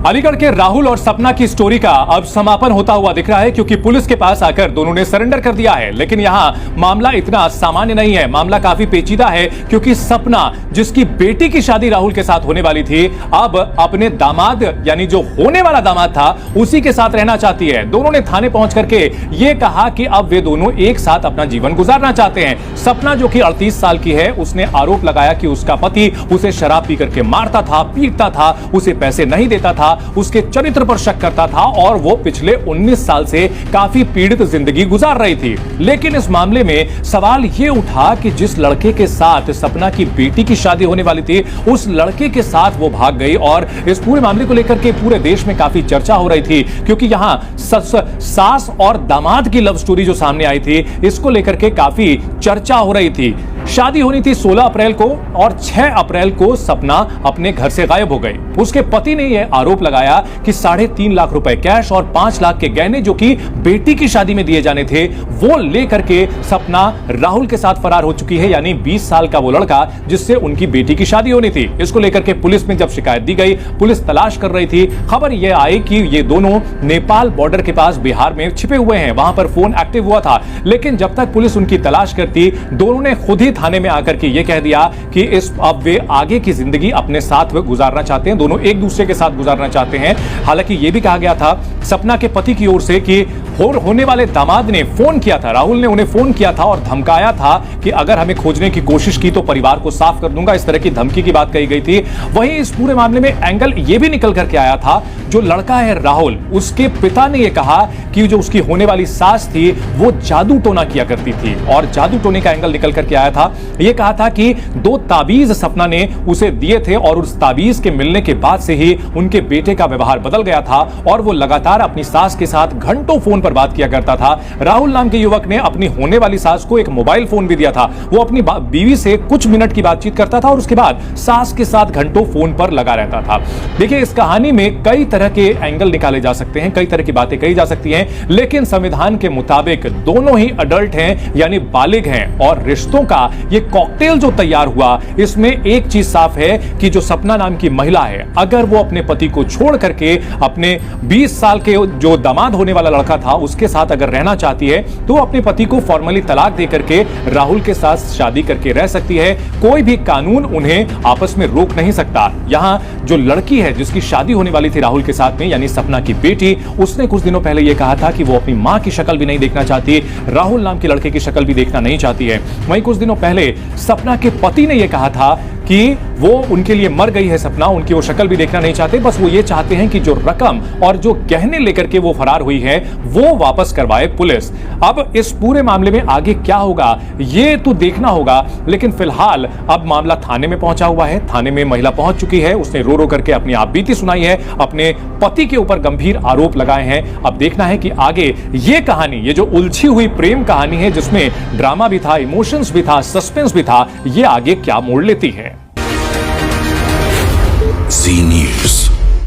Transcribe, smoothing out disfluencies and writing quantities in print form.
अलीगढ़ के राहुल और सपना की स्टोरी का अब समापन होता हुआ दिख रहा है, क्योंकि पुलिस के पास आकर दोनों ने सरेंडर कर दिया है। लेकिन यहां मामला इतना सामान्य नहीं है, मामला काफी पेचीदा है, क्योंकि सपना, जिसकी बेटी की शादी राहुल के साथ होने वाली थी, अब अपने दामाद यानी जो होने वाला दामाद था उसी के साथ रहना चाहती है। दोनों ने थाने पहुंच करके यह कहा कि अब वे दोनों एक साथ अपना जीवन गुजारना चाहते हैं। सपना, जो कि 38 साल की है, उसने आरोप लगाया कि उसका पति उसे शराब पी करके मारता था, पीटता था, उसे पैसे नहीं देता था, उसके चरित्र पर शक करता था और वो पिछले 19 साल से काफी पीड़ित जिंदगी गुजार रही थी। लेकिन इस मामले में सवाल ये उठा कि जिस लड़के के साथ सपना की बेटी की शादी होने वाली थी, उस लड़के के साथ वो भाग गई। और इस पूरे मामले को लेकर के पूरे देश में काफी चर्चा हो रही थी, क्योंकि यहां सास और दामाद की लव स्टोरी जो सामने आई थी, इसको लेकर के काफी चर्चा हो रही थी। शादी होनी थी 16 अप्रैल को और 6 अप्रैल को सपना अपने घर से गायब हो गई। उसके पति ने यह आरोप लगाया कि 3.5 लाख रुपए कैश और 5 लाख के गहने, जो कि बेटी की शादी में दिए जाने थे, वो लेकर के सपना राहुल के साथ फरार हो चुकी है। यानी 20 साल का वो लड़का जिससे उनकी बेटी की शादी होनी थी। इसको लेकर के पुलिस में जब शिकायत दी गई, पुलिस तलाश कर रही थी। खबर यह आई कि ये दोनों नेपाल बॉर्डर के पास बिहार में छिपे हुए हैं, वहां पर फोन एक्टिव हुआ था। लेकिन जब तक पुलिस उनकी तलाश करती, दोनों ने खुद ही थाने में आकर के यह कह दिया कि अब वे आगे की जिंदगी अपने साथ गुजारना चाहते हैं, दोनों एक दूसरे के साथ गुजारना चाहते हैं। हालांकि यह भी कहा गया था सपना के पति की ओर से कि होने वाले दामाद ने फोन किया था, राहुल ने उन्हें फोन किया था और धमकाया था कि अगर हमें खोजने की कोशिश की तो परिवार को साफ कर दूंगा। इस तरह की धमकी की बात कही गई थी। वहीं इस पूरे मामले में एंगल यह भी निकल करके आया था, जो लड़का है राहुल, उसके पिता ने यह कहा कि जो उसकी होने वाली सास थी वो जादू टोना किया करती थी। और जादू टोने का एंगल निकल करके आया था। यह कहा था कि 2 ताबीज सपना ने उसे दिए थे और उस ताबीज के मिलने के बाद से ही उनके बेटे का व्यवहार बदल गया था और वो लगातार अपनी सास के साथ घंटों फोन पर बात किया करता था। राहुल नाम के युवक ने अपनी होने वाली सास को एक मोबाइल फोन भी दिया था। वो अपनी बीवी से कुछ मिनट की बातचीत करता था और उसके बाद सास के साथ घंटों फोन पर लगा रहता था। देखिए, इस कहानी में कई तरह के एंगल निकाले जा सकते हैं, कई तरह की बातें कही जा सकती हैं, लेकिन संविधान के मुताबिक दोनों ही अडल्ट हैं, यानी बालिग हैं। और रिश्तों का ये कॉकटेल जो तैयार हुआ, इसमें एक चीज साफ है कि जो सपना नाम की महिला है, अगर वो अपने पति को छोड़ करके अपने 20 साल के जो दामाद होने वाला लड़का था उसके साथ अगर रहना चाहती है, तो अपने पति को फॉर्मली तलाक दे करके राहुल के साथ शादी करके रह सकती है। कोई भी कानून उन्हें आपस में रोक नहीं सकता। यहां जो लड़की है जिसकी शादी होने वाली थी राहुल के साथ में, यानी सपना की बेटी, उसने कुछ दिनों पहले यह कहा था कि वो अपनी मां की शक्ल भी नहीं देखना चाहती, राहुल नाम के लड़के की शक्ल भी देखना नहीं चाहती है। वहीं कुछ दिनों पहले सपना के पति ने यह कहा था कि वो उनके लिए मर गई है सपना, उनकी वो शक्ल भी देखना नहीं चाहते, बस वो ये चाहते हैं कि जो रकम और जो गहने लेकर के वो फरार हुई है वो वापस करवाए पुलिस। अब इस पूरे मामले में आगे क्या होगा ये तो देखना होगा, लेकिन फिलहाल अब मामला थाने में पहुंचा हुआ है। थाने में महिला पहुंच चुकी है, उसने रो रो करके अपनी आपबीती सुनाई है, अपने पति के ऊपर गंभीर आरोप लगाए हैं। अब देखना है कि आगे ये कहानी, ये जो उलझी हुई प्रेम कहानी है जिसमें ड्रामा भी था, इमोशंस भी था, सस्पेंस भी था, ये आगे क्या मोड़ लेती है। जी न्यूज़।